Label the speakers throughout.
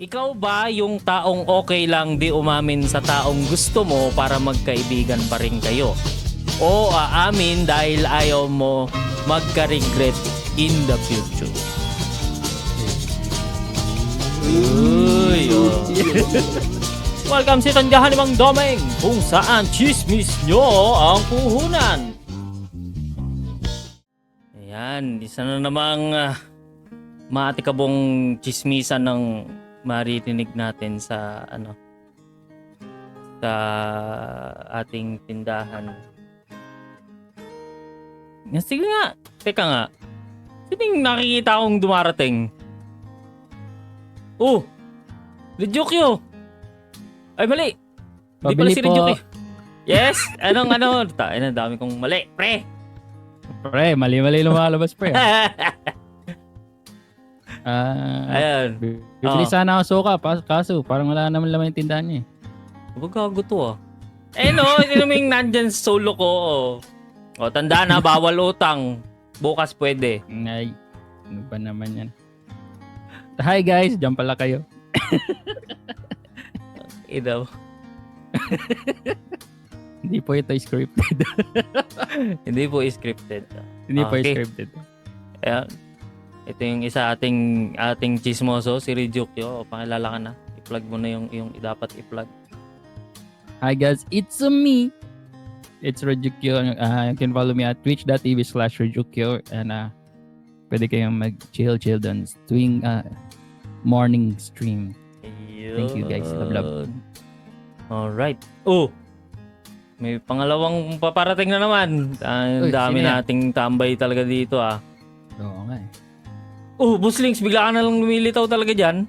Speaker 1: Ikaw ba yung taong okay lang di umamin sa taong gusto mo para magkaibigan pa rin kayo? O aamin dahil ayaw mo magka-regret in the future? Uy, oh. Welcome sa Tandahan ni Mang Domeng, kung saan chismis nyo ang puhunan. Ayan, isa na namang maatikabong chismisan ng maririnig natin sa sa ating tindahan. Sige nga, teka nga. Sining nakikita akong dumarating? Oh! Ryukyu! Ay, mali! Di pala si Ryukyu. Yes! Anong dami kong mali.
Speaker 2: Pre, mali-mali lumalabas, pre.
Speaker 1: Ayan.
Speaker 2: Bibili sana ako suka, kaso parang wala naman laman yung tindahan niya.
Speaker 1: Gago to ito namang nandyan sa solo ko. O, tanda na, bawal utang. Bukas pwede.
Speaker 2: Ay, ano ba naman yan? Hi guys, dyan pala kayo.
Speaker 1: Daw.
Speaker 2: Hindi po ito scripted.
Speaker 1: Hindi po scripted.
Speaker 2: Hindi po
Speaker 1: Okay.
Speaker 2: scripted.
Speaker 1: Ayan. Ito yung isa ating chismoso, si Ryukyu. O, pakilala ka na. I-plug mo na yung dapat i-plug.
Speaker 2: Hi guys, it's me. It's Ryukyu. You can follow me at twitch.tv/Ryukyu and pwede kayong mag-chill doon tuwing morning stream. Thank you guys. Love.
Speaker 1: Alright. Oh! May pangalawang paparating na naman. Ang
Speaker 2: Uy,
Speaker 1: dami
Speaker 2: sino yan?
Speaker 1: nating tambay talaga dito
Speaker 2: Oo nga eh.
Speaker 1: Oh, Buslings, bigla ka na lang lumilitaw talaga dyan.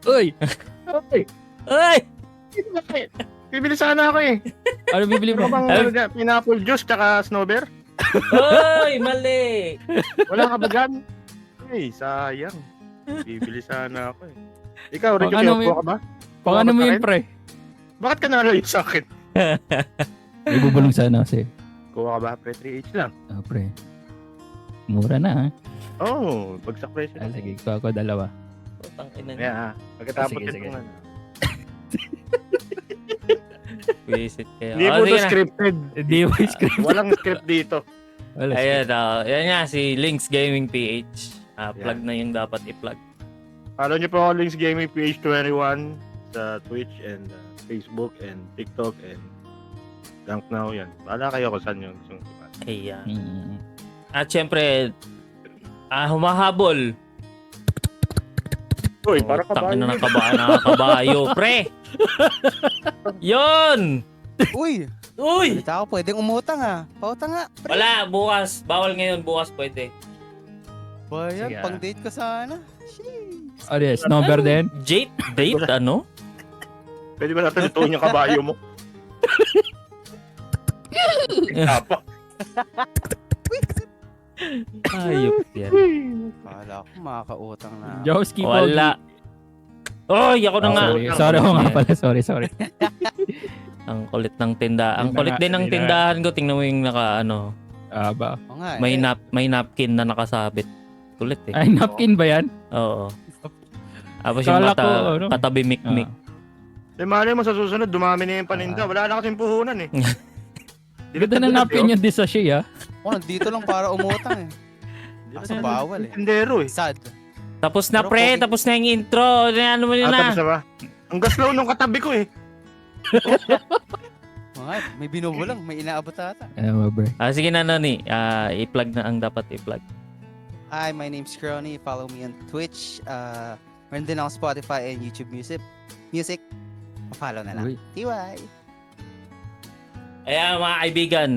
Speaker 2: Uy!
Speaker 3: Okay.
Speaker 1: Ay!
Speaker 3: Bibili sana ako eh.
Speaker 2: Ano bibili mo?
Speaker 3: Ano bang pineapple juice tsaka snowbeer?
Speaker 1: Ay, mali!
Speaker 3: Wala ka ba dyan? Ay, sayang. Bibili sana ako eh. Ikaw,
Speaker 2: Pang
Speaker 3: Rijo,
Speaker 2: ano mo
Speaker 3: kuha ka ba?
Speaker 2: Pang ano mo yun, pre?
Speaker 3: Bakit ka nalayo sa akin?
Speaker 2: May bubulong sana kasi.
Speaker 3: Kuha ka ba? Pre, 3H lang.
Speaker 2: Pre. Mura na ha.
Speaker 3: Oh, bagsak presyo.
Speaker 2: Sige, kuha ko dalawa.
Speaker 1: Putang ina niya.
Speaker 3: Yeah, pagkatapos
Speaker 2: Sige, sige.
Speaker 3: ito nga.
Speaker 1: Visit kayo.
Speaker 3: Hindi
Speaker 1: Oh,
Speaker 3: po
Speaker 1: sige
Speaker 3: ito
Speaker 1: na.
Speaker 3: scripted.
Speaker 2: Hindi mo script.
Speaker 3: Walang script dito.
Speaker 1: Ayan, yan nga, si Links Gaming PH. Plug na yung dapat i-plug.
Speaker 3: Follow niyo po ako Links Gaming PH21 sa Twitch and Facebook and TikTok and Dunk Now yan. Bahala kayo kung saan yung gusto nyo.
Speaker 1: Ayan.
Speaker 2: Mm.
Speaker 1: At syempre, humahabol.
Speaker 3: Uy, para ka ba?
Speaker 1: Tangin na nakabayo, pre! Yon!
Speaker 4: Uy!
Speaker 1: Uy!
Speaker 4: Balita ako, pwedeng umutang Pautang nga. Pre.
Speaker 1: Wala, bukas. Bawal ngayon, bukas pwede.
Speaker 4: Bayan,
Speaker 2: Sige,
Speaker 4: pang date ko sana. Sheesh.
Speaker 2: Oh, yes. Number din.
Speaker 1: Date? Ano?
Speaker 3: Pwede ba natin ituon yung kabayo mo? Tapa.
Speaker 1: Ayop yan.
Speaker 4: Kala ko makakautang na.
Speaker 2: Jowski po.
Speaker 1: Wala. Oy, ako na nga.
Speaker 2: Sorry ako nga pala. Sorry.
Speaker 1: Ang kulit ng tindahan. Ang
Speaker 2: Hindi
Speaker 1: kulit
Speaker 2: na-
Speaker 1: din ng
Speaker 2: hindi na-
Speaker 1: tindahan ko. Tingnan mo yung
Speaker 2: Ba?
Speaker 4: Oo nga,
Speaker 1: may napkin na nakasabit. Kulit eh.
Speaker 2: Ay, napkin ba yan?
Speaker 1: Oo. Tapos yung
Speaker 2: Kala ko, ano?
Speaker 1: katabi mikmik.
Speaker 3: Eh, malay mo sa susunod, dumami na yung paninda. Wala na kasing puhunan eh.
Speaker 2: Ganda na napkin yung disashi ah.
Speaker 4: dito lang para umutang Kaso bawal
Speaker 3: Tindero eh.
Speaker 4: Sad.
Speaker 1: Tapos na
Speaker 4: Pero
Speaker 1: pre,
Speaker 4: pogi.
Speaker 1: tapos na yung intro. Ano mo yun
Speaker 3: Tapos
Speaker 1: na?
Speaker 3: na ba? Ang gaslaw nung katabi ko eh.
Speaker 4: May binubulang, may inaabot ata.
Speaker 2: Ano ba, bre?
Speaker 1: Sige na, Nani. I-plug na ang dapat i-plug.
Speaker 4: Hi, my name's Crony. Follow me on Twitch. Meron din ako Spotify and YouTube Music. Follow na lang.
Speaker 2: Uy.
Speaker 4: TY.
Speaker 1: Ayan mga kaibigan,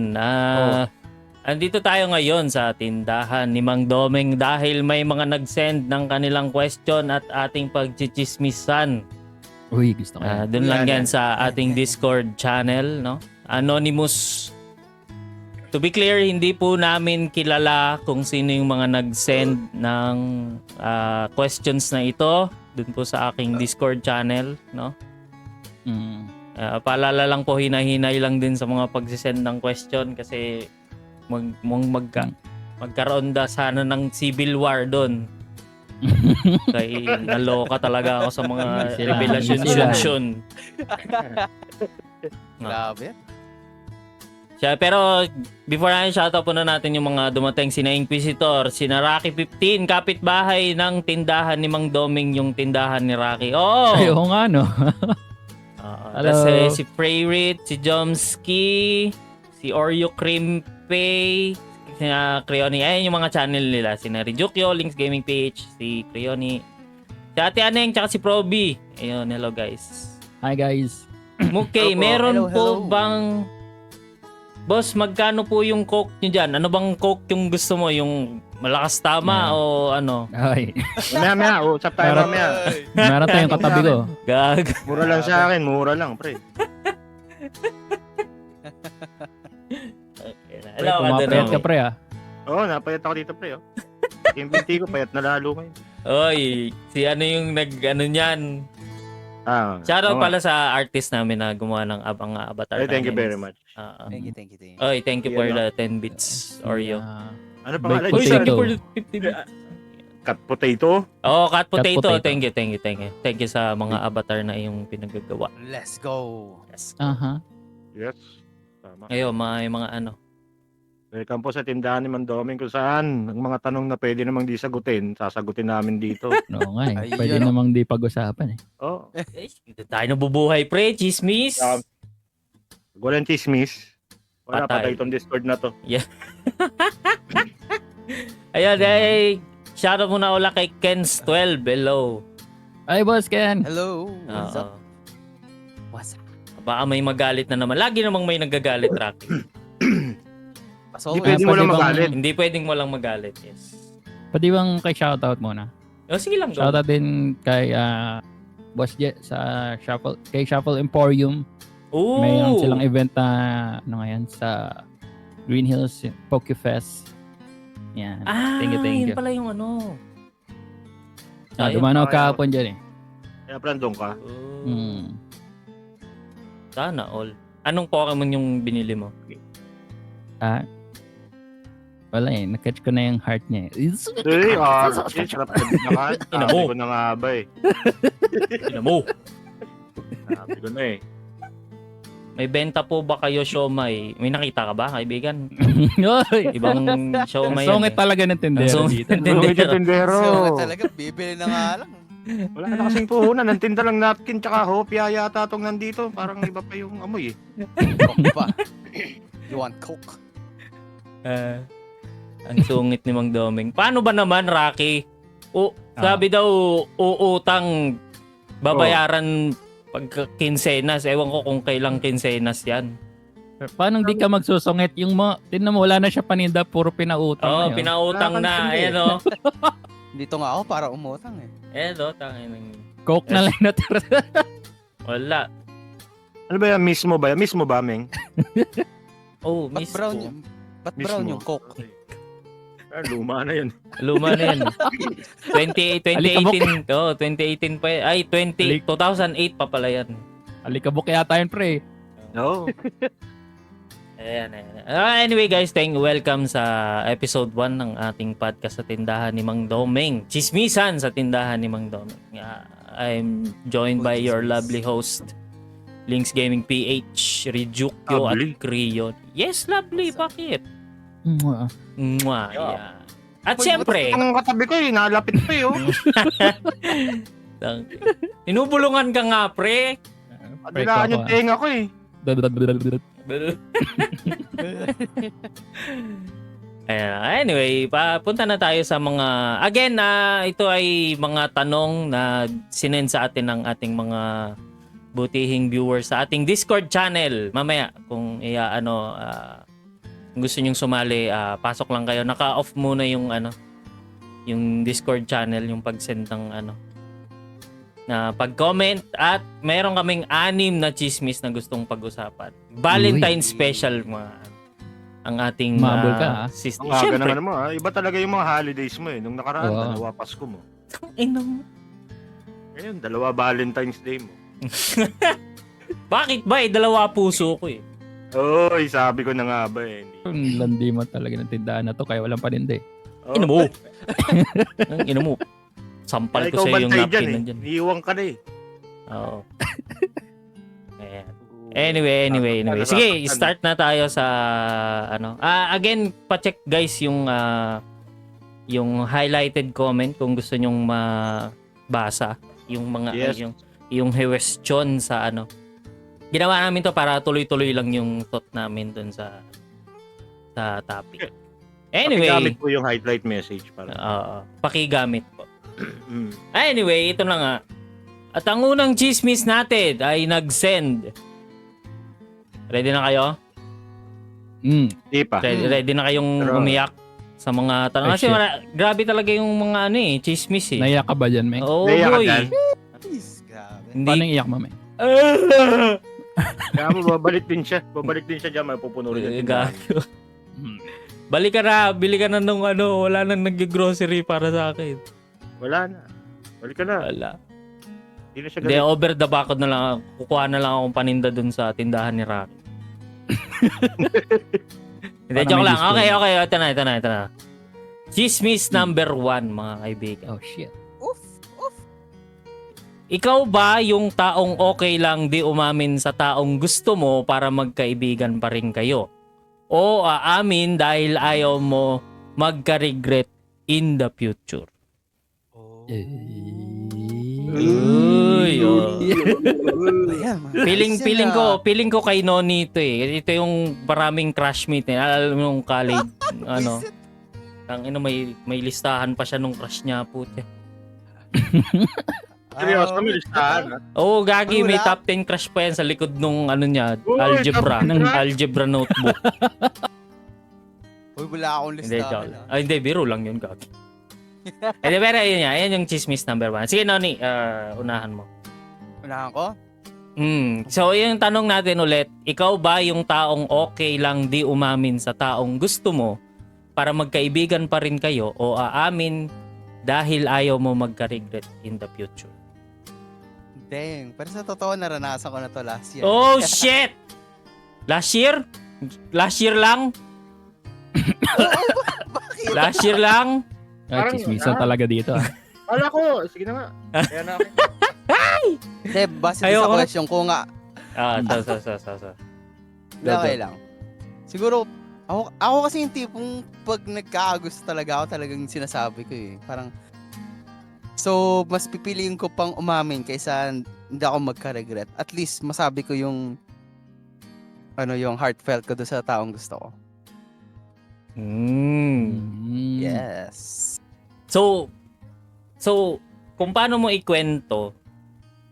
Speaker 1: andito tayo ngayon sa tindahan ni Mang Domeng dahil may mga nag-send ng kanilang question at ating pagchichismisan.
Speaker 2: Uy, gusto ko yan.
Speaker 1: Doon lang yan
Speaker 4: Yan.
Speaker 1: sa ating Discord channel, no? Anonymous. To be clear, hindi po namin kilala kung sino yung mga nag-send ng questions na ito doon po sa aking Discord channel, no?
Speaker 2: Mm.
Speaker 1: Paalala lang po, hinahinay lang din sa mga pagsisend ng question kasi magkaroon da sana ng civil war doon. Kay naloka talaga ako sa mga
Speaker 2: Sila.
Speaker 1: revelasyon.
Speaker 4: Grabe.
Speaker 1: Pero before natin shoutout po na natin yung mga dumating, sina Inquisitor, sina Rocky 15, kapitbahay ng tindahan ni Mang Doming, yung tindahan ni Rocky. Oo!
Speaker 2: Ay, oo nga, no? Hello.
Speaker 1: Tapos si Prayrit, si Jomski, si Oreo Cream Pay, si Creoni. Ayun yung mga channel nila. Sina Rijukyo, Links Gaming PH, si Creoni, si Ate Aneng, tsaka si Proby. Ayun, hello guys.
Speaker 2: Hi, guys.
Speaker 1: Okay,
Speaker 3: Hello po.
Speaker 1: meron
Speaker 4: Hello,
Speaker 1: po
Speaker 4: hello.
Speaker 1: bang... Boss, magkano po yung coke nyo dyan? Ano bang coke yung gusto mo? Yung malakas tama
Speaker 2: Yeah.
Speaker 1: o ano?
Speaker 2: Ay,
Speaker 3: Mamaya, usap tayo
Speaker 2: Meron-
Speaker 3: mamaya.
Speaker 2: meron tayong katabi ko.
Speaker 1: Gag.
Speaker 3: Mura lang sa akin, mura lang, pre.
Speaker 1: Okay na.
Speaker 2: Pre,
Speaker 1: Hello,
Speaker 2: pumapayat ka,
Speaker 1: Adonai.
Speaker 2: pre, ah.
Speaker 3: Oo, napayat ako dito, pre. Oh. Yung binti ko, payat na lalo ngayon.
Speaker 1: Oy, si ano yung ano niyan? Shoutout
Speaker 3: oo nga.
Speaker 1: pala sa artist namin na gumawa ng abang avatar.
Speaker 3: Ay, thank you
Speaker 1: namin.
Speaker 3: very much.
Speaker 4: Thank you, thank you, thank you.
Speaker 1: Oy, thank you for
Speaker 3: Yan,
Speaker 1: the 10 bits, Oreo.
Speaker 3: Ano pa
Speaker 2: Baked
Speaker 3: nga?
Speaker 1: Oy, thank you
Speaker 2: potato.
Speaker 1: for the 50 bits.
Speaker 3: Cut potato?
Speaker 1: Oh, cat potato.
Speaker 2: potato.
Speaker 1: Thank you, thank you, thank you. Thank you sa mga avatar na iyong pinagagawa.
Speaker 4: Let's go.
Speaker 1: Yes.
Speaker 2: Aha.
Speaker 3: Yes. Tama.
Speaker 1: Ngayon, may mga ano.
Speaker 3: Welcome po sa tindahan ni Mandoming kung saan ang mga tanong na pwede namang di sagutin, sasagutin namin dito.
Speaker 2: Oo nga, eh.
Speaker 4: Ayun,
Speaker 2: Pwede
Speaker 4: no?
Speaker 2: namang di pag-usapan, eh.
Speaker 3: Oh,
Speaker 1: Eh, dito tayo nabubuhay, pre. Chismis.
Speaker 3: walang chismis. Wala,
Speaker 1: Patay.
Speaker 3: patay itong Discord na to.
Speaker 1: Ayun, shoutout muna ulit kay Kens12. Hello.
Speaker 2: Ay, boss Ken.
Speaker 4: Hello. What's
Speaker 1: Oo.
Speaker 4: up? What's up?
Speaker 1: Baka may magalit na naman. Lagi namang may nagagalit, Rocky.
Speaker 4: As
Speaker 3: Hindi
Speaker 4: always.
Speaker 3: pwede mo
Speaker 2: pwede
Speaker 3: lang
Speaker 2: bang-
Speaker 3: magalit.
Speaker 1: Hindi pwedeng walang magalit. Yes.
Speaker 2: Pwede bang kay shoutout muna?
Speaker 1: Oh, sige lang. Go.
Speaker 2: Shoutout din kay Boss Jet sa kay Shuffle Emporium.
Speaker 1: Ooh.
Speaker 2: Mayroon silang event na ano ngayon sa Green Hills Pokefest. Yan.
Speaker 1: Ah,
Speaker 2: Thank
Speaker 1: yun
Speaker 2: you.
Speaker 1: pala yung ano. Ayun.
Speaker 2: Dumanaw
Speaker 3: okay.
Speaker 2: kahapon dyan, eh.
Speaker 3: Kaya plandong ka.
Speaker 1: Oh.
Speaker 2: Hmm.
Speaker 1: Sana all. Anong Pokemon yung binili mo?
Speaker 2: Wala eh. Nakatch ko na yung heart niya, eh.
Speaker 3: Sarap na binakan.
Speaker 1: Ina
Speaker 3: Sabi
Speaker 1: mo.
Speaker 3: ko na nga ba eh.
Speaker 1: Ina mo.
Speaker 3: Sabi ko na eh.
Speaker 1: May benta po ba kayo siomay? May nakita ka ba, kaibigan?
Speaker 2: Oy!
Speaker 1: Ibang siomay
Speaker 2: Ang sungit talaga ng tindero
Speaker 1: Ang sungit
Speaker 2: dito.
Speaker 1: ng tindero.
Speaker 3: Sungit yung tindero.
Speaker 4: So, talaga, bibili na nga lang.
Speaker 3: Wala na kasing puhunan. Ang tinda lang napkin tsaka hopya yata itong nandito. Parang iba pa yung amoy eh.
Speaker 4: Coke pa. You want Coke?
Speaker 1: Ang sungit ni Mang Doming. Paano ba naman, Rocky? Sabi daw, uutang babayaran pagka kinsenas. Ewan ko kung kailang kinsenas yan.
Speaker 2: Paano di ka magsusungit? Yung tinan mo, wala na siya paninda, puro pinautang.
Speaker 1: Oo,
Speaker 2: na yun.
Speaker 1: pinautang na.
Speaker 3: Nakakantindi.
Speaker 1: Ayan o.
Speaker 4: Dito nga ako para umutang eh.
Speaker 1: Ayan o, tangin ng...
Speaker 2: Coke na lang natira.
Speaker 1: Wala.
Speaker 3: Ano ba yan? Mismo ba yan? Mismo ba, Meng?
Speaker 1: Oh,
Speaker 4: Ba't
Speaker 1: miss
Speaker 4: brown
Speaker 1: ko.
Speaker 4: yung... Ba't brown
Speaker 3: Mismo.
Speaker 4: yung Coke?
Speaker 3: Okay. Luma na yun.
Speaker 1: Luma na yan. 2018. Oh, 2018 pa yan. Ay, 2008 pa pala yan.
Speaker 2: Alikabok yata yun, pre.
Speaker 3: No.
Speaker 1: Ayan. Anyway guys, welcome sa episode 1 ng ating podcast sa tindahan ni Mang Doming. Chismisan sa tindahan ni Mang Doming. I'm joined by your lovely host, Links Gaming PH, Rijukyo
Speaker 3: Lovely?
Speaker 1: at Creon. Yes, lovely. Bakit?
Speaker 2: Mwah.
Speaker 1: Mwah.
Speaker 3: Yeah.
Speaker 1: Yeah. At syempre,
Speaker 3: Ang katabi ko eh. Nalapit pa eh. Oh.
Speaker 1: tinubulungan ka nga, pre.
Speaker 3: Adilaan yung tenga ko eh.
Speaker 1: Anyway, papunta na tayo sa mga... Again, ito ay mga tanong na sinend sa atin ng ating mga butihing viewers sa ating Discord channel. Mamaya, kung kung gusto nyong sumali, pasok lang kayo. Naka-off muna yung yung Discord channel, yung pag-send ng na pag-comment, at meron kaming 6 na chismis na gustong pag-usapan. Valentine special mga ang ating
Speaker 2: Mabol ka,
Speaker 1: sister.
Speaker 3: Ang aga
Speaker 1: Siyempre.
Speaker 3: naman mo ha. Iba talaga yung mga holidays mo eh. Nung nakaraan,
Speaker 2: Oo.
Speaker 3: dalawa Pasko mo.
Speaker 1: Ina mo.
Speaker 3: Ngayon, dalawa Valentine's Day mo.
Speaker 1: Bakit ba? Dalawa puso ko eh.
Speaker 3: Oy, sabi ko na nga ba eh.
Speaker 2: Ang landi mo talaga ng tindahan na to, kaya walang paninda, eh.
Speaker 3: Oh,
Speaker 1: Ina mo. Ang ina mo. sampal
Speaker 3: Kaya
Speaker 1: ko
Speaker 3: ikaw
Speaker 1: sa yung
Speaker 3: bantay
Speaker 1: napkin
Speaker 3: dyan eh.
Speaker 1: nandyan.
Speaker 3: Iiwan ka na eh.
Speaker 1: Oo. Ayan. Anyway. Sige, start na tayo sa ano. Again, pa-check guys yung highlighted comment kung gusto nyong mabasa yung mga
Speaker 3: Yes.
Speaker 1: yung question sa ano. Ginawa namin to para tuloy-tuloy lang yung thought namin dun sa topic. Anyway,
Speaker 3: Pakigamit po yung highlight message para.
Speaker 1: pakigamit po.
Speaker 3: Mm.
Speaker 1: Anyway, ito na nga. At ang unang chismis natin ay nag-send. Ready na kayo?
Speaker 3: Di pa.
Speaker 1: Ready na kayong
Speaker 3: Pero-
Speaker 1: umiyak sa mga tanong?
Speaker 2: Ay,
Speaker 1: Kasi
Speaker 2: shit.
Speaker 1: grabe talaga yung mga chismis eh.
Speaker 2: Naiyak ka ba dyan, Meng?
Speaker 1: Oh
Speaker 3: Naiyak ka
Speaker 1: boy.
Speaker 3: dyan?
Speaker 4: Please, grabe.
Speaker 2: Paano
Speaker 1: Hindi.
Speaker 2: iyak mo, Meng?
Speaker 3: Kaya mo, babalik din siya. Babalik din siya dyan. May pupuno rin yung tindahan.
Speaker 1: Gago. Balik ka na, bili ka na nung wala nang nag-grocery para sa akin.
Speaker 3: Wala na. Balik ka na.
Speaker 1: Wala.
Speaker 3: Hindi na siya
Speaker 1: Hindi,
Speaker 3: galit.
Speaker 1: over the back na lang. Kukuha na lang akong paninda dun sa tindahan ni Rocky. Hindi,
Speaker 2: Parang
Speaker 1: joke
Speaker 2: may
Speaker 1: lang.
Speaker 2: display.
Speaker 1: Okay. Ito na. Chismis number 1, mga kaibigan.
Speaker 2: Oh, shit.
Speaker 4: Oof.
Speaker 1: Ikaw ba yung taong okay lang di umamin sa taong gusto mo para magkaibigan pa rin kayo? O aamin dahil ayaw mo magka-regret in the future?
Speaker 4: Oh.
Speaker 1: Uy, oh.
Speaker 4: Ayan, mga
Speaker 1: Feeling ko kay Noni ito eh. Ito yung maraming crush meet eh. Alam mo nung college, ano, may listahan pa siya nung crush niya, puti.
Speaker 3: Seryoso, may listahan. ha?
Speaker 1: Oo, gagi,
Speaker 4: Ay,
Speaker 1: may
Speaker 4: wala.
Speaker 1: top 10 crush pa yan sa likod nung niya,
Speaker 3: Uy,
Speaker 1: algebra,
Speaker 3: top 10 crush?
Speaker 1: algebra notebook.
Speaker 4: Uy, wala akong
Speaker 1: Hindi,
Speaker 4: listahan.
Speaker 1: joke lang. Ay, hindi, biro lang yun, gagi. Pero yun yan, yan yung chismis number 1. Sige, Noni, unahan mo.
Speaker 4: Unahan ko?
Speaker 1: So, yung tanong natin ulit, ikaw ba yung taong okay lang di umamin sa taong gusto mo para magkaibigan pa rin kayo o aamin dahil ayaw mo magka-regret in the future?
Speaker 4: Dang. Pero sa totoo, naranasan ko na to last year.
Speaker 1: Oh, shit! Last year? Last year lang?
Speaker 4: Bakit?
Speaker 1: Last year lang?
Speaker 3: Parang,
Speaker 2: Chismisan talaga dito.
Speaker 3: Wala ko. Sige na nga. Kaya na ako.
Speaker 4: Hindi, base din
Speaker 1: Ayoko
Speaker 4: sa
Speaker 1: na.
Speaker 4: question ko nga.
Speaker 1: So.
Speaker 4: Okay lang. Siguro, ako kasi yung tipong pag nagkakagusto talaga ako, talagang sinasabi ko eh. Parang, so, mas pipiliin ko pang umamin kaysa hindi ako magka-regret. At least, masabi ko yung yung heartfelt ko doon sa taong gusto ko.
Speaker 1: Yes. So, kung paano mo ikwento,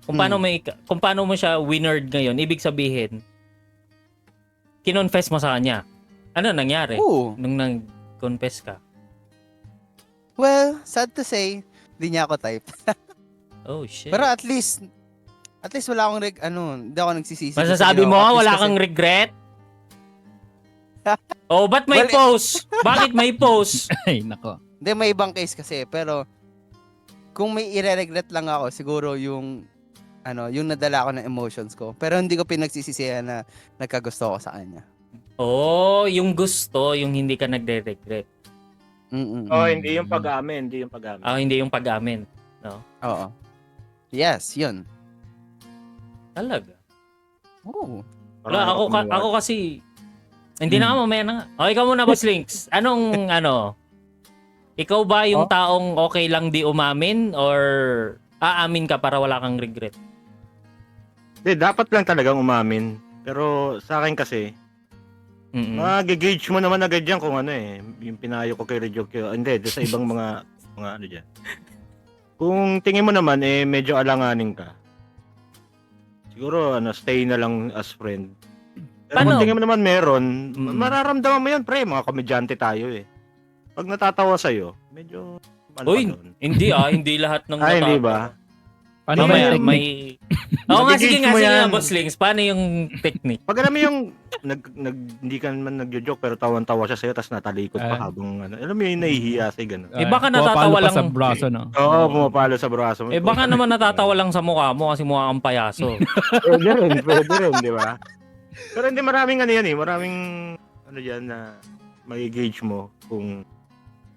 Speaker 1: kung paano mo siya winard ngayon, ibig sabihin, kinonfess mo sa kanya. Ano nangyari
Speaker 4: Oo.
Speaker 1: nung nag-confess ka?
Speaker 4: Well, sad to say, hindi niya ako type.
Speaker 1: Oh, shit.
Speaker 4: Pero at least wala akong hindi ako nagsisisi.
Speaker 1: Masasabi mo,
Speaker 4: At least
Speaker 1: wala
Speaker 4: kasi-
Speaker 1: kang regret? Oh, ba't may
Speaker 4: Well,
Speaker 1: post? Bakit may post?
Speaker 2: Ay, nako.
Speaker 4: Hindi, may ibang case kasi. Pero, kung may ire-regret lang ako, siguro yung nadala ko ng emotions ko. Pero hindi ko pinagsisisihan na nagkagusto ko sa kanya.
Speaker 1: Oh, yung gusto, yung hindi ka nagre-regret.
Speaker 3: Oh, hindi yung pag-amin. Hindi yung pag-amin.
Speaker 1: Hindi yung pag-amin. No?
Speaker 4: Oo. Yes, yun.
Speaker 1: Talaga.
Speaker 4: Oo.
Speaker 1: Wala, ako kasi, hindi na nga, mamaya na nga. O, ikaw muna, Boss Links. Anong, ikaw ba yung taong okay lang di umamin or aamin ka para wala kang regret?
Speaker 3: Hindi, dapat lang talagang umamin. Pero sa akin kasi, mag-gauge mo naman agad yan kung yung pinayo ko kay Rejoke. Hindi, sa ibang mga dyan. Kung tingin mo naman, medyo alanganin ka. Siguro, stay na lang as friend. Pero
Speaker 1: Paano?
Speaker 3: kung tingin mo naman meron,
Speaker 1: Mm.
Speaker 3: mararamdaman mo yan, pre. Mga komedyante tayo eh. Pag natatawa sa'yo, medyo,
Speaker 1: Uy,
Speaker 3: pa doon?
Speaker 1: hindi lahat ng
Speaker 3: Hindi ba?
Speaker 2: Paano
Speaker 1: Mamaya,
Speaker 2: may
Speaker 1: may... Oo nga, sige nga,
Speaker 3: Mag-gauge mo yan.
Speaker 1: Boss Links. Paano yung technique?
Speaker 3: Pag alam mo yung hindi ka man nagjo-joke pero tawan-tawa siya sa'yo tapos natalikod pa habang alam mo yung nahihiya sa'yo ganun.
Speaker 1: baka natatawa
Speaker 2: pa
Speaker 1: lang-
Speaker 2: sa braso, no?
Speaker 3: Oo, pumapalo sa braso mo.
Speaker 1: Baka naman natatawa lang sa mukha mo kasi mukha kang payaso.
Speaker 3: Pwede rin, di ba? Pero hindi maraming yan eh, maraming dyan na mag-gauge mo kung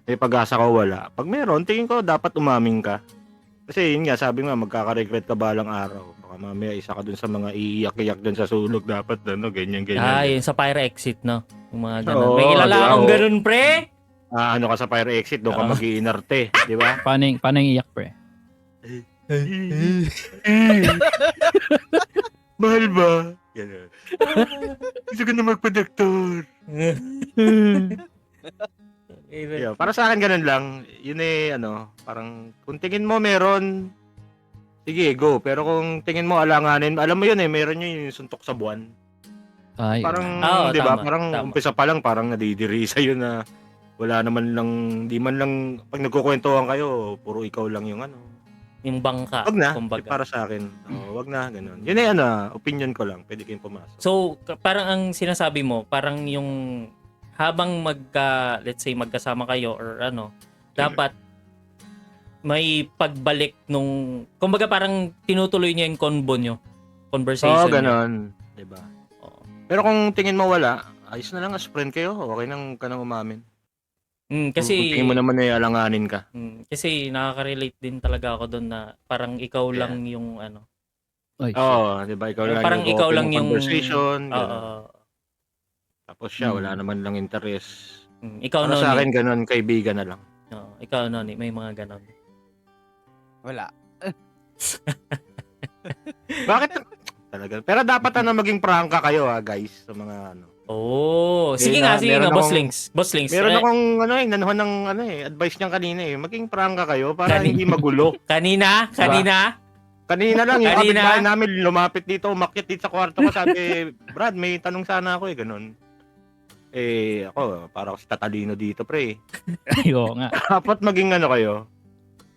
Speaker 3: may pag-asa ka o wala. Pag meron, tingin ko dapat umamin ka. Kasi yun nga, sabi nga, magkaka-regret ka balang araw. Baka mamaya isa ka dun sa mga iiyak-iyak dun sa sulog dapat, ganyan.
Speaker 1: Yun sa fire exit, no? Yung mga ganun.
Speaker 3: Oo,
Speaker 1: May kilala
Speaker 3: di ba?
Speaker 1: akong
Speaker 3: Oo.
Speaker 1: ganun, pre!
Speaker 3: Ano ka sa fire exit, doon ka
Speaker 1: Oo.
Speaker 3: mag-iinarte, di ba?
Speaker 2: Paano yung iyak, pre?
Speaker 3: Mahal ba? Ganun. Gusto ko na magpa-doktor. Yeah, para sa akin ganun lang. Yun parang kung tingin mo meron, sige, go. Pero kung tingin mo alanganin, alam mo yun meron yun yung suntok sa buwan.
Speaker 2: Ay,
Speaker 3: Parang,
Speaker 1: Oo,
Speaker 3: di ba?
Speaker 1: tama,
Speaker 3: Parang
Speaker 1: tama.
Speaker 3: umpisa pa lang, parang nadidiri sa'yo na wala naman lang, di man lang, pag nagkukwentuhan kayo, puro ikaw lang yung
Speaker 1: Yung bangka,
Speaker 3: Wag na,
Speaker 1: kumbaga.
Speaker 3: para sa akin. Wag na, ganun. Yun opinion ko lang. Pwede kayong pumasok.
Speaker 1: So, parang ang sinasabi mo, parang yung habang let's say magkasama kayo or dapat may pagbalik nung, kumbaga parang tinutuloy niyo yung convo nyo, conversation
Speaker 3: Oo,
Speaker 1: nyo.
Speaker 3: ganun. Diba?
Speaker 1: Oo.
Speaker 3: Pero kung tingin mo wala, ayos na lang as friend kayo. Okay nang ka nang umamin.
Speaker 1: Kasi
Speaker 3: Kung tingin mo naman alanganin ka.
Speaker 1: kasi nakaka-relate din talaga ako doon na parang ikaw
Speaker 3: Yeah.
Speaker 1: lang yung
Speaker 2: Oy, shit.
Speaker 3: Oo, di ba? Ikaw lang
Speaker 1: parang
Speaker 3: yung
Speaker 1: ikaw
Speaker 3: open
Speaker 1: lang
Speaker 3: ng
Speaker 1: yung
Speaker 3: conversation.
Speaker 1: Oo.
Speaker 3: Ganun. Tapos siya, wala naman lang interest.
Speaker 1: Ikaw
Speaker 3: Para sa
Speaker 1: Noni.
Speaker 3: akin, ganun, kaibigan na lang.
Speaker 1: Oo, ikaw Noni, may mga ganon.
Speaker 4: Wala.
Speaker 3: Bakit? Talaga. Pero dapat maging prangka kayo guys, sa mga
Speaker 1: Oh, sige
Speaker 3: Meron
Speaker 1: nga, Boss
Speaker 3: akong-
Speaker 1: Links. Boss Links.
Speaker 3: Meron akong inanuhan ng advice niyan kanina Maging prangka kayo para
Speaker 1: Kanina?
Speaker 3: hindi magulo.
Speaker 1: Kanina?
Speaker 3: Kanina lang yung
Speaker 1: Kanina?
Speaker 3: kapitbahay namin lumapit dito, umakyat dito sa kwarto ko, sabi, Brad, may tanong sana ako ganun. Ako, para ako si tatalino dito, pre.
Speaker 2: Ayo nga.
Speaker 3: Dapat maging kayo.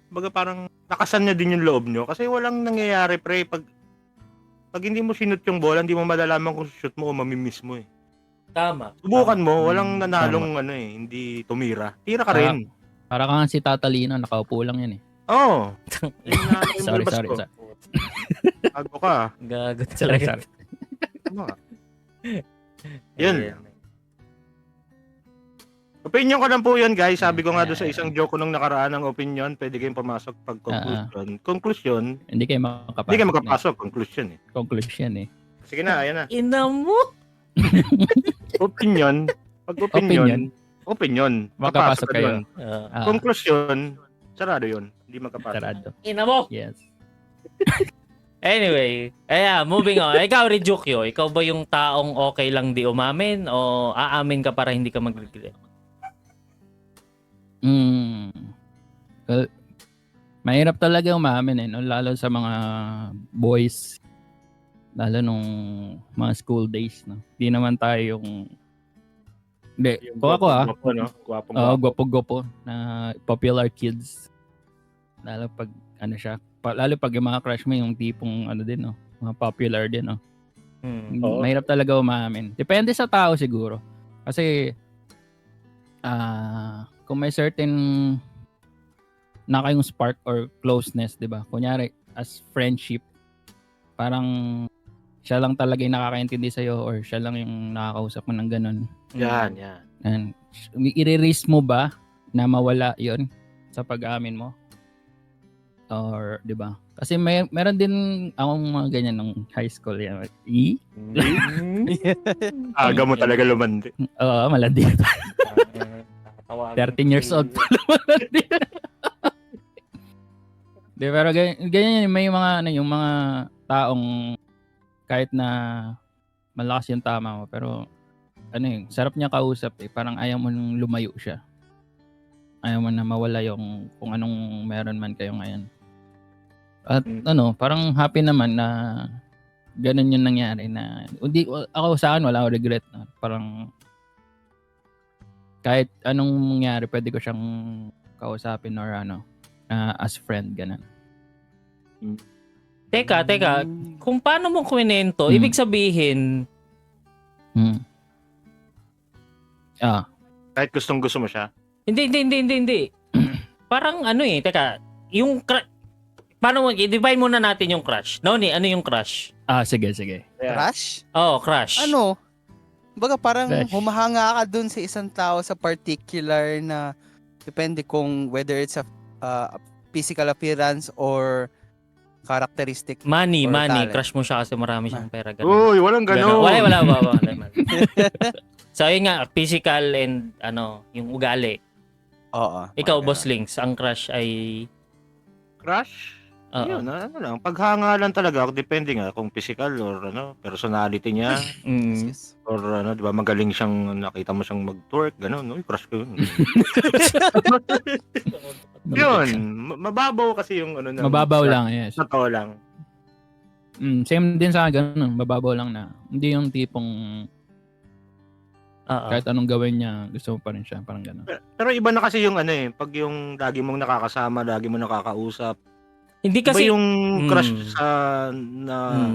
Speaker 3: Baga parang nakasan niya din yung loob nyo kasi walang nangyayari, pre. Pag hindi mo sinut yung bola, hindi mo malalaman kung shoot mo o mamimiss mo
Speaker 1: Tama.
Speaker 3: Subukan mo, walang nanalong hindi tumira. Tira ka rin.
Speaker 2: Para kang si Tatalino, nakaupo lang yan eh.
Speaker 3: Oo.
Speaker 2: Sorry.
Speaker 3: Bago ka.
Speaker 1: Gago
Speaker 2: Sorry.
Speaker 1: talaga.
Speaker 3: Ano ka? Yun. Opinion ko lang po yun, guys. Sabi ko nga doon sa isang joke ko nung nakaraan ng opinion, pwede kayong pumasok pag conclusion. Conclusion,
Speaker 2: Hindi kayo makapasok.
Speaker 3: hindi kayo makapasok. Conclusion
Speaker 2: Conclusion eh.
Speaker 3: Sige na, ayan na.
Speaker 1: Ina mo.
Speaker 3: Opinion. Pag opinion.
Speaker 2: Makapasok
Speaker 3: ka
Speaker 2: kayo.
Speaker 3: dun. Conclusion, sarado yun. Hindi magkapasok.
Speaker 2: Sarado.
Speaker 1: Ina mo.
Speaker 2: Yes.
Speaker 1: Anyway, moving on. Ikaw, Ryukyo, ikaw ba yung taong okay lang di umamin o aamin ka para hindi ka mag-regret?
Speaker 2: Well, mahirap talaga umamin no? Lalo sa mga boys. Lalo nung mga school days. No? Di naman tayo yung... Hindi, kung ako
Speaker 3: Gwapo, no? Gwapong
Speaker 2: gwapo-gwapo na popular kids. Lalo pag lalo pag yung mga crush mo yung tipong din no, mga popular din no.
Speaker 3: Oo.
Speaker 2: Mahirap talaga umamin. Depende sa tao siguro. Kasi kung may certain na kayong spark or closeness, 'di ba? Kunyari as friendship, parang siya lang talaga yung nakakaintindi sa'yo or siya lang yung nakakausap mo ng ganun.
Speaker 3: Yan.
Speaker 2: And i-risk mo ba na mawala 'yon sa pag-amin mo? Or 'di ba? Kasi meron din akong mga ganyan nung high school yan.
Speaker 3: Aga mo talaga lumandi.
Speaker 2: Oo, malandi. 13 years old pa malandi. Di, pero ganyan may mga yung mga taong kahit na malakas yung tama mo pero sarap niya kausap parang ayaw mo nung lumayo siya. Ayaw mo na mawala yung kung anong meron man kayo ngayon. At parang happy naman na ganun yung nangyari na hindi ako sa akin wala akong regret na parang kahit anong mangyari pwede ko siyang kausapin or as friend ganun.
Speaker 1: Teka, kung paano mo kwento, ibig sabihin
Speaker 3: Kahit gustong-gusto mo siya.
Speaker 1: Hindi. Parang teka, yung paano mo i-divide muna natin yung crush. Noni, ano yung crush?
Speaker 2: Sige.
Speaker 4: Crush?
Speaker 1: Oh, crush.
Speaker 4: Baga parang
Speaker 2: Crush.
Speaker 4: humahanga ka dun sa isang tao sa particular na depende kung whether it's a physical appearance or characteristic.
Speaker 1: Money,
Speaker 4: Or
Speaker 1: money.
Speaker 4: talent.
Speaker 1: Crush mo siya kasi marami siyang pera. Ganun.
Speaker 3: Uy, walang
Speaker 1: Ganun.
Speaker 3: gano'n.
Speaker 1: Wala. So, yun nga, physical and yung ugali.
Speaker 4: Oo.
Speaker 1: Ikaw,
Speaker 4: mga
Speaker 1: Boss
Speaker 4: ganun.
Speaker 1: Links, ang crush ay...
Speaker 3: Crush?
Speaker 1: Oo.
Speaker 3: Yun, ano lang. Paghanga lang talaga. Depende nga kung physical or personality niya.
Speaker 1: Mm.
Speaker 4: Yes.
Speaker 3: Or di ba, magaling siyang, nakita mo siyang mag-twerk, gano'n. Uy, crush ko yun. Yun, mababaw kasi yung
Speaker 2: Mababaw lang, yes.
Speaker 3: Totoo lang.
Speaker 2: Same din sa akin, ganun. Mababaw lang na. Hindi yung tipong
Speaker 1: Oo.
Speaker 2: kahit anong gawin niya, gusto mo pa rin siya. Parang gano'n.
Speaker 3: Pero iba na kasi yung pag yung lagi mong nakakasama, lagi mong nakakausap.
Speaker 1: Hindi
Speaker 3: Iba
Speaker 1: kasi...
Speaker 3: yung crush
Speaker 1: Mm.
Speaker 3: sa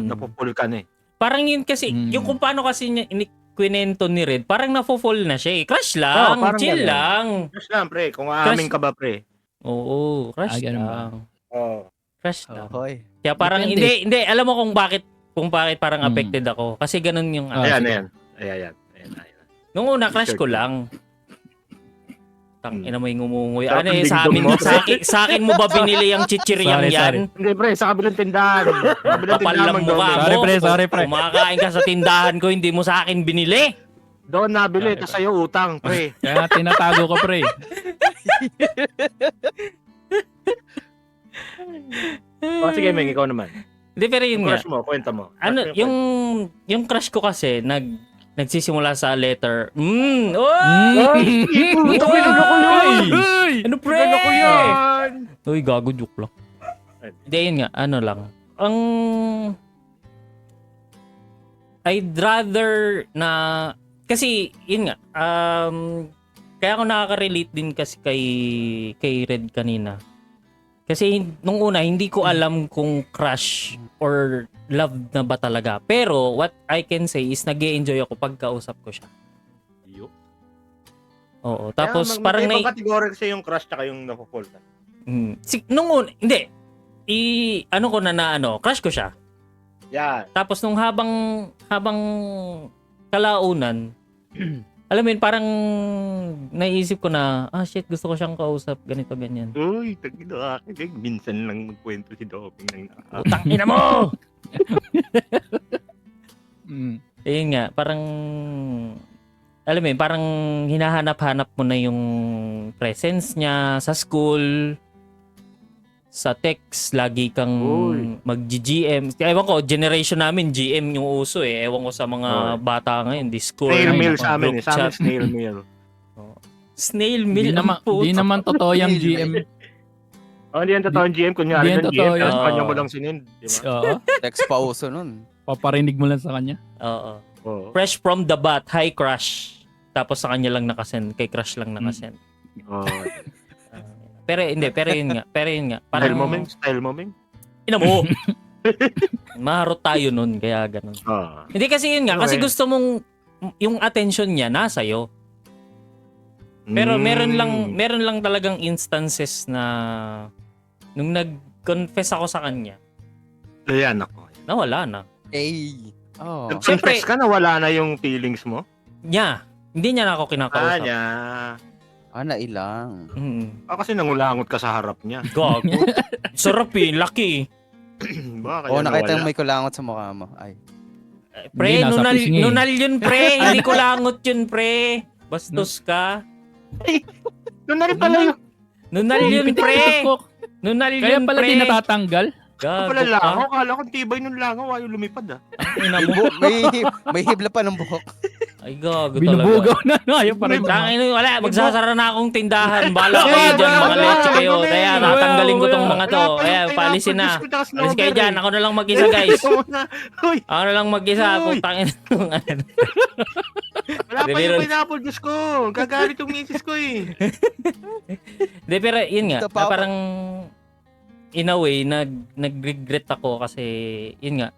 Speaker 3: napupul ka na eh.
Speaker 1: Parang yun kasi, yung kung paano kasi niya kwento ni Red, parang nafo-fall na siya eh. Crush lang,
Speaker 3: Oo, parang
Speaker 1: chill
Speaker 3: ganun.
Speaker 1: lang.
Speaker 3: Crush lang, pre. Kung aamin ka ba, pre?
Speaker 1: Oo, crush
Speaker 2: ganun ba?
Speaker 1: lang.
Speaker 3: Oo.
Speaker 1: Crush lang.
Speaker 4: Okay.
Speaker 1: Kaya parang,
Speaker 2: Depende.
Speaker 1: hindi, alam mo kung bakit parang affected ako. Kasi ganun yung,
Speaker 3: Ayan,
Speaker 2: sige.
Speaker 3: ayan.
Speaker 1: nung una, crush ko
Speaker 3: Sure.
Speaker 1: lang. Ina mo yung umungoy.
Speaker 3: Sarap
Speaker 1: Ano
Speaker 3: ang
Speaker 1: eh, sa
Speaker 3: dingdong
Speaker 1: amin,
Speaker 3: mo,
Speaker 1: sa akin mo ba binili yung chichiryang
Speaker 2: Sorry,
Speaker 1: yan?
Speaker 2: sorry.
Speaker 3: Hindi, pre. Sa kabilang tindahan. Sa kabilang
Speaker 1: Kapal
Speaker 3: tindahan
Speaker 1: lang mukha
Speaker 3: mag-domain.
Speaker 1: mo.
Speaker 2: Sorry, pre, sorry, pre.
Speaker 1: Kumakain ka sa tindahan ko, hindi mo sa akin binili.
Speaker 3: Doon nabili,
Speaker 2: Sorry,
Speaker 3: tapos sa'yo utang, pre.
Speaker 2: Kaya tinatago ko, pre.
Speaker 3: Sige, Meng, ikaw naman.
Speaker 1: Hindi, pero yun nga.
Speaker 3: Crush mo, kwenta mo.
Speaker 1: Ano,
Speaker 3: Crush mo,
Speaker 1: yung crush ko kasi, nagsisimula sa letter,
Speaker 2: Uy!
Speaker 3: Puta, pinag ko yun!
Speaker 1: Ano pre?
Speaker 3: Pinag ko yan!
Speaker 1: Uy, gago, joke lang. Hindi, yun nga, ano lang. I'd rather na, kasi, yun nga, kaya ako nakaka-relate din kasi kay Red kanina. Kasi nung una, hindi ko alam kung crush or love na ba talaga. Pero what I can say is nag-e-enjoy ako pagkausap ko siya.
Speaker 3: Yo.
Speaker 1: Oo. Tapos
Speaker 3: Kaya,
Speaker 1: parang
Speaker 3: may ibang category kasi yung crush tsaka yung napupul ka.
Speaker 1: nung una, hindi. Ano ko na crush ko siya.
Speaker 3: Yan.
Speaker 1: Tapos nung habang kalaunan, alam mo yun, parang naisip ko na, shit, gusto ko siyang kausap, ganito, ganyan.
Speaker 3: Uy, tagino akin. Minsan lang magkwento si Doping ng
Speaker 1: Utang ina mo! Ayun nga, parang, alam mo yun, parang hinahanap-hanap mo na yung presence niya sa school, sa text, lagi kang mag-GM. Ewan ko, generation namin, GM yung uso eh. Ewan ko sa mga bata ngayon, Discord.
Speaker 3: snail
Speaker 1: ay,
Speaker 3: mail
Speaker 1: nako,
Speaker 3: sa amin
Speaker 1: group
Speaker 3: eh. Sa amin
Speaker 1: chat.
Speaker 3: snail mail.
Speaker 1: Snail mail ang puto.
Speaker 2: Di naman totoo yung
Speaker 4: Snail
Speaker 2: GM.
Speaker 3: Hindi yan totoo yung GM. Kunyari
Speaker 2: Hindi yan
Speaker 3: ng
Speaker 2: totoo
Speaker 3: GM,
Speaker 2: yun.
Speaker 3: tapos kanya mo lang sinend. Di ba?
Speaker 2: Oo.
Speaker 4: Text pa uso nun.
Speaker 2: Paparinig mo lang sa kanya.
Speaker 1: Oo.
Speaker 3: Oo.
Speaker 1: Fresh from the bat, hi crush. Tapos sa kanya lang nakasend, kay crush lang nakasend.
Speaker 3: Oo.
Speaker 1: Pero yun nga.
Speaker 3: Style mo, Meng.
Speaker 1: Ina mo. Maharot tayo nun, kaya ganun.
Speaker 3: Oo.
Speaker 1: Hindi kasi yun nga, kasi
Speaker 3: Okay.
Speaker 1: gusto mong yung attention niya nasa iyo. Pero meron lang talagang instances na nung nag-confess ako sa kanya,
Speaker 3: Ayan ako.
Speaker 1: nawala na.
Speaker 4: Eh. Oh.
Speaker 1: Siyempre-
Speaker 3: Nag-confess ka na wala na yung feelings mo?
Speaker 1: Hindi niya na ako kinakausap.
Speaker 3: Niya.
Speaker 4: Nailang.
Speaker 3: Kasi nangulangot ka sa harap niya.
Speaker 1: Gago. Sarap eh, laki.
Speaker 3: Baka
Speaker 4: Oo,
Speaker 3: kaya
Speaker 4: nakita
Speaker 3: nawala.
Speaker 4: yung may kulangot sa mukha mo. Ay.
Speaker 1: Pre,
Speaker 2: Hindi, nasa pisngi eh.
Speaker 1: nunal yun pre. Hindi ko langot yun pre. Bastos ka.
Speaker 3: Doon na rin pala yung...
Speaker 1: Nunal yun pre.
Speaker 2: Pitik-pitik.
Speaker 1: Nunal
Speaker 2: Kaya
Speaker 1: yun
Speaker 2: pala
Speaker 1: pre.
Speaker 2: di natatanggal.
Speaker 1: Gago
Speaker 3: Pala
Speaker 1: ka.
Speaker 3: langaw. Kala ko tibay nung langaw. Ayaw lumipad ah.
Speaker 1: Ina mo.
Speaker 4: May hibla pa ng buhok.
Speaker 1: Ay gago talaga.
Speaker 2: Binubugaw na. Ayaw pa rin.
Speaker 1: Tangin wala, magsasara na akong tindahan. Bala kayo dyan, mga leche kayo. Kaya tatanggalin ko tong mga to. Kaya paalisin na. Alis kayo dyan, ako na lang mag-isa guys.
Speaker 3: Uy,
Speaker 1: Ako na lang mag-isa.
Speaker 3: Uy.
Speaker 1: Putangin.
Speaker 3: wala pa yung pineapple juice ko. Gagalit yung misis ko eh.
Speaker 1: Hindi, pero yun nga.
Speaker 4: Ito pa ako.
Speaker 1: Parang in a way, nag-regret ako kasi yun nga.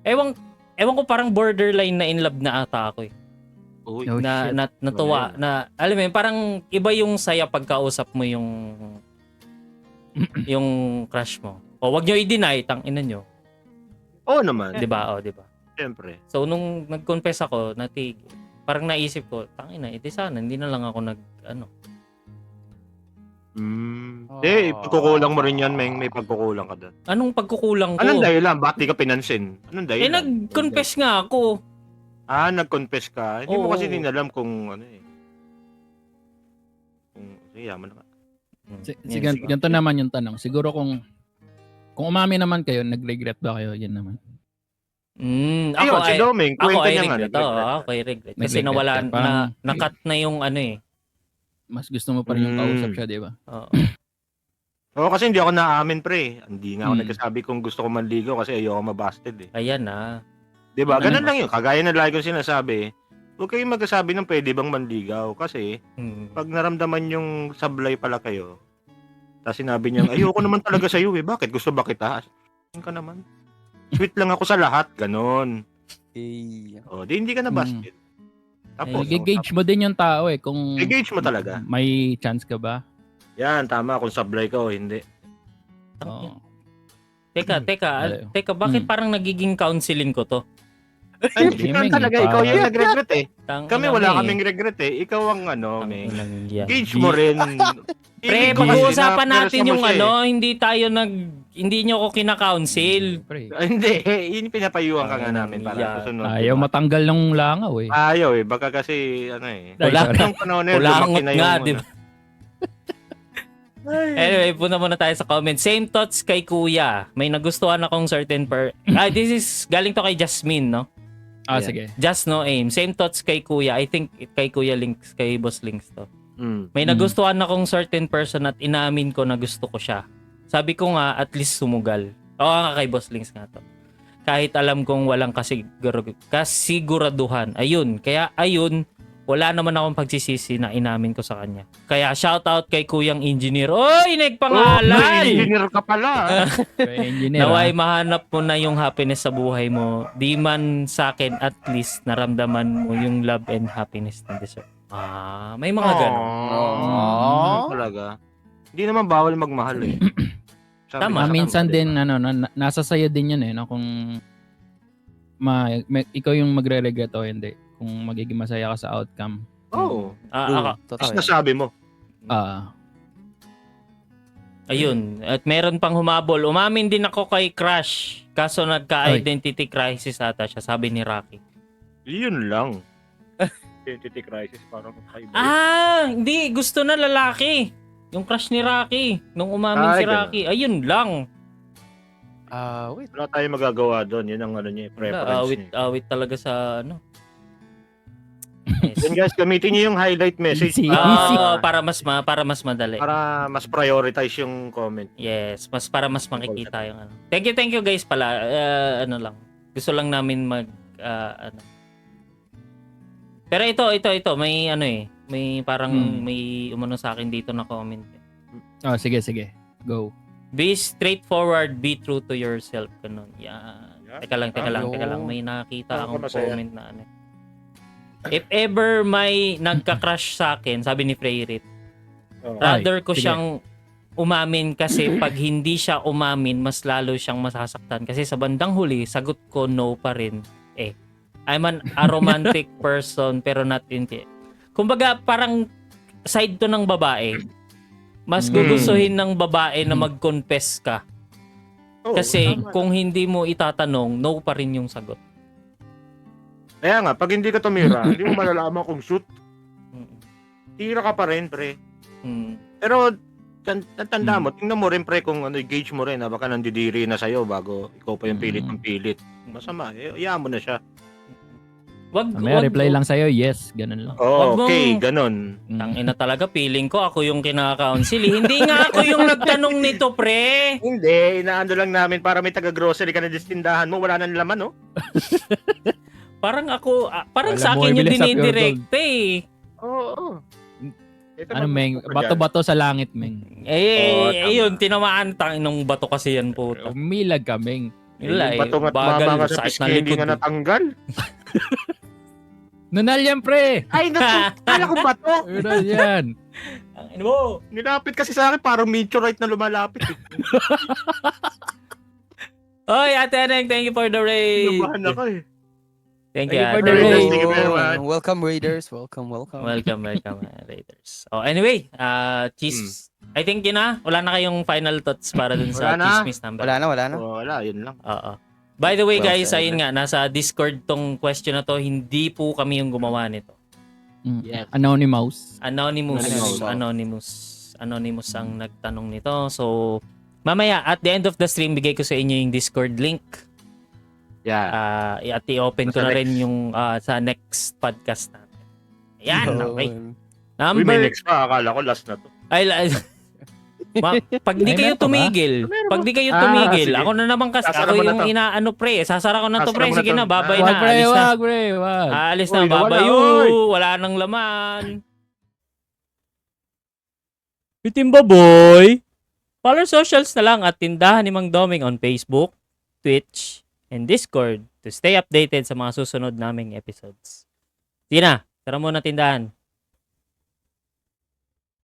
Speaker 1: Ewan ko parang borderline na in love na ata ako eh.
Speaker 3: Uy,
Speaker 2: Oh, shit.
Speaker 1: Natuwa na alam mo yun, parang iba yung saya pagkausap mo yung crush mo. O wag nyo i-deny, tangina nyo.
Speaker 3: oo naman.
Speaker 1: 'Di ba? O, 'di ba?
Speaker 3: Siyempre.
Speaker 1: So nung nag-confess ako, parang naisip ko, tangina, sana hindi na lang ako
Speaker 3: Hindi, pagkukulang mo rin yan, Meng. May pagkukulang ka doon.
Speaker 1: Anong pagkukulang ko?
Speaker 3: Anong dahilan? Bakit di ka pinansin? Anong dahilan?
Speaker 1: Nag-confess nga ako.
Speaker 3: Nag-confess ka? Hindi mo kasi
Speaker 1: Oo.
Speaker 3: din alam kung ano eh. Sige, yaman na ka.
Speaker 1: Yan, sige.
Speaker 2: Ganito naman yung tanong. Siguro kung umamin naman kayo, nag-regret ba kayo? Yan naman.
Speaker 1: Ako
Speaker 3: Ayun, si Doming,
Speaker 1: ako
Speaker 3: kwento
Speaker 1: ay
Speaker 3: niya nga.
Speaker 1: regret. Ako ay regret. Kasi
Speaker 2: Nag-regret
Speaker 1: nawala,
Speaker 2: ka. Parang-
Speaker 1: nakat na yung ano eh.
Speaker 2: Mas gusto mo pa rin yung kausap siya, di ba?
Speaker 1: Oo.
Speaker 3: Oo, kasi hindi ako naamin, pre. Hindi nga ako
Speaker 2: Hmm.
Speaker 3: nagsasabi kung gusto ko manligaw kasi ayoko mabasted eh.
Speaker 1: Ayan na.
Speaker 3: Di ba?
Speaker 2: Ano
Speaker 3: Ganun
Speaker 2: naman?
Speaker 3: lang yun. Kagaya na lagi kong sinasabi, huwag kayong magsasabi ng pwede bang manligaw. Kasi pag naramdaman yung sablay pala kayo, tapos sinabi niya, ayoko naman talaga sa'yo eh. Bakit? Gusto ba kita? Saan ka naman? Sweet lang ako sa lahat. Ganon. O, di hindi ka na busted. Tapos,
Speaker 2: I-gauge mo din yung tao eh. Kung
Speaker 3: i-gauge mo talaga.
Speaker 2: may chance ka ba?
Speaker 3: Yan, tama. Kung sablay ka o hindi.
Speaker 2: Oo.
Speaker 1: Teka, bakit parang nagiging counseling ko to?
Speaker 3: Ay,
Speaker 2: Hindi,
Speaker 3: ikaw
Speaker 2: Meng,
Speaker 3: talaga.
Speaker 2: pa-
Speaker 3: Ikaw yung nag-regret eh. Kami
Speaker 1: Tangina
Speaker 3: wala
Speaker 1: mo eh.
Speaker 3: kaming regret eh. Ikaw ang ano, Meng.
Speaker 1: Tanginang yan.
Speaker 3: Gauge mo rin.
Speaker 1: Pre,
Speaker 3: Feeling ko kasi
Speaker 1: pag-uusapan
Speaker 3: na
Speaker 1: natin
Speaker 3: persa mo
Speaker 1: yung
Speaker 3: siya eh.
Speaker 1: ano, hindi nyo ako kina-counsel.
Speaker 2: Pre,
Speaker 3: Hindi, yun pinapayuhan ka nga namin para
Speaker 1: Yeah.
Speaker 3: susunod.
Speaker 2: ayaw
Speaker 3: diba?
Speaker 2: matanggal ng langaw eh.
Speaker 3: Ayaw eh, baka kasi ano eh.
Speaker 1: Wala
Speaker 2: Sorry.
Speaker 3: Yung panahon na yun,
Speaker 1: Kulangot
Speaker 3: lumaki na yung
Speaker 1: nga,
Speaker 3: ano.
Speaker 1: di ba? Anyway, punta muna tayo sa comment. Same thoughts kay Kuya. May nagustuhan akong certain this is galing to kay Jasmine, no?
Speaker 3: Yeah.
Speaker 2: Sige.
Speaker 1: Just no aim. Same thoughts kay Kuya. I think kay Kuya Links, kay Boss Links to. May
Speaker 2: Mm.
Speaker 1: nagustuhan akong certain person at inamin ko na gusto ko siya. Sabi ko nga, at least sumugal. Oo nga kay Boss Links nga to. Kahit alam kong walang kasiguraduhan. Ayun. Kaya ayun, wala naman akong pagsisisi na inamin ko sa kanya. Kaya shoutout kay Kuyang Engineer. Oy, nagpangalan!
Speaker 3: engineer ka pala.
Speaker 2: Engineer.
Speaker 1: Naway mahanap mo na yung happiness sa buhay mo. Di man sa akin, at least naramdaman mo yung love and happiness na deserve. May mga ganun.
Speaker 3: Talaga. Hindi naman bawal magmahal eh. Sabi
Speaker 1: Tama.
Speaker 3: nga sa
Speaker 2: Minsan
Speaker 3: kanila,
Speaker 2: din nasa sayo din yun eh, no? Kung ikaw yung magre-regret o hindi, kung magiging masaya ka sa outcome.
Speaker 3: Oo.
Speaker 1: Ako,
Speaker 3: Tapos nasabi mo.
Speaker 1: ayun. At meron pang humabol. Umamin din ako kay Crush. Kaso nagka-identity crisis ata siya, sabi ni Rocky.
Speaker 3: Yun lang. Identity crisis parang kaiba.
Speaker 1: Hindi. Gusto na lalaki. Yung crush ni Rocky. Nung umamin si
Speaker 3: ganun.
Speaker 1: Rocky. Ayun lang.
Speaker 4: Wait.
Speaker 3: Wala tayong magagawa doon. Yun ang ano niya, preference niya.
Speaker 1: Awit talaga sa ano. Yes.
Speaker 3: Then guys, gamitin niyo yung highlight message
Speaker 2: Easy.
Speaker 1: Para mas madali.
Speaker 3: para mas prioritize yung comment.
Speaker 1: Yes, para mas makikita yung ano. Thank you guys pala. Ano lang. Gusto lang namin ano. Pero ito may ano eh. May parang may umano sa akin dito na comment.
Speaker 2: Sige. Go.
Speaker 1: Be straightforward, be true to yourself. Ganun. Yan. Teka lang. May nakita akong
Speaker 3: masaya.
Speaker 1: comment na ano. If ever may nagka-crush sa akin, sabi ni Freyrit, rather ko
Speaker 2: sige.
Speaker 1: siyang umamin kasi pag hindi siya umamin, mas lalo siyang masasaktan. Kasi sa bandang huli, sagot ko no pa rin. I'm a romantic person pero not into it. Kumbaga, parang side to ng babae. Mas gugustuhin ng babae na mag-confess ka. Kasi kung hindi mo itatanong, no pa rin yung sagot.
Speaker 3: Kaya nga, pag hindi ka tumira, hindi mo malalaman kung shoot. Tira ka pa rin, pre. Pero, tanda mo, tingnan mo rin, pre, kung gauge mo rin, baka nandidiri na sa'yo bago ikaw pa yung pilit ng pilit. Masama, iyaan mo na siya.
Speaker 2: May reply lang sa'yo, yes. Ganun lang.
Speaker 3: Okay, ganun.
Speaker 1: Tangina talaga, feeling ko ako yung kinaka-counsel. Hindi nga ako yung nagtanong nito, pre.
Speaker 3: Hindi, inaano lang namin para may taga-grocery ka na distindahan mo, wala nang laman, no?
Speaker 1: Parang
Speaker 2: Wala
Speaker 1: sa
Speaker 2: mo
Speaker 1: akin yung
Speaker 2: ibili sa
Speaker 1: dinidirect eh.
Speaker 3: Oo.
Speaker 2: Meng? Bato-bato sa langit, Meng.
Speaker 3: tama.
Speaker 1: Ayun, tinamaan ng bato kasi yan po.
Speaker 2: Umilag ka, Meng.
Speaker 1: Wala
Speaker 3: Yung bato nga't mama nga sa
Speaker 1: sakit
Speaker 3: piske,
Speaker 1: ng
Speaker 3: hindi
Speaker 1: likod.
Speaker 3: nga natanggal.
Speaker 2: Nunal yan, pre!
Speaker 3: Ay, naku, kala ko bato.
Speaker 2: Nunal yan.
Speaker 1: Ano mo?
Speaker 3: Nilapit kasi sa akin, parang meteorite na lumalapit.
Speaker 1: Oy, Ate Aneng, thank you for the raid.
Speaker 3: Lumahan ako eh.
Speaker 1: Thank you.
Speaker 2: Thank you for the
Speaker 1: Raiders.
Speaker 2: raid.
Speaker 3: Thank you very much.
Speaker 4: Welcome, Raiders. Welcome.
Speaker 1: Welcome, Raiders. Oh, anyway, Cheese, I think yun na. Wala na kayong final thoughts para dun sa
Speaker 3: Wala na.
Speaker 1: Chismis number.
Speaker 4: Wala na.
Speaker 3: Oh, wala, yun lang.
Speaker 1: Oo. By the way,
Speaker 4: Well
Speaker 1: guys,
Speaker 4: said.
Speaker 1: ayun nga, nasa Discord tong question na to, hindi po kami yung gumawa nito.
Speaker 3: Yes.
Speaker 2: Anonymous.
Speaker 1: Anonymous ang nagtanong nito. So, mamaya, at the end of the stream, bigay ko sa inyo yung Discord link.
Speaker 3: Yeah.
Speaker 1: At i-open ko
Speaker 3: Sa
Speaker 1: na rin
Speaker 3: next.
Speaker 1: yung sa next podcast natin. Ayan, okay.
Speaker 3: Uy,
Speaker 1: Number...
Speaker 3: may next pa. Akala ko last na to.
Speaker 1: Pag di
Speaker 2: May
Speaker 1: kayo
Speaker 2: meron pa ba?
Speaker 1: tumigil,
Speaker 3: Meron
Speaker 1: pag
Speaker 3: pa.
Speaker 1: di kayo
Speaker 3: Ah,
Speaker 1: tumigil,
Speaker 3: sige.
Speaker 1: ako na naman kasi,
Speaker 3: Sasara
Speaker 1: ako
Speaker 3: mo na
Speaker 1: yung
Speaker 3: to.
Speaker 1: inaano pre, sasara ko na to
Speaker 3: Sasara
Speaker 1: pre,
Speaker 3: mo na
Speaker 1: sige
Speaker 3: to.
Speaker 1: na, babay
Speaker 2: Wag,
Speaker 1: na,
Speaker 2: pre,
Speaker 1: alis na.
Speaker 2: wag, pre, wag.
Speaker 1: Alis na,
Speaker 3: Uy, nawala,
Speaker 1: babayo,
Speaker 3: oy.
Speaker 1: wala nang laman. Bitimba boy! Follow socials na lang at tindahan ni Mang Doming on Facebook, Twitch, and Discord to stay updated sa mga susunod naming episodes. Sige na, tara muna tindahan.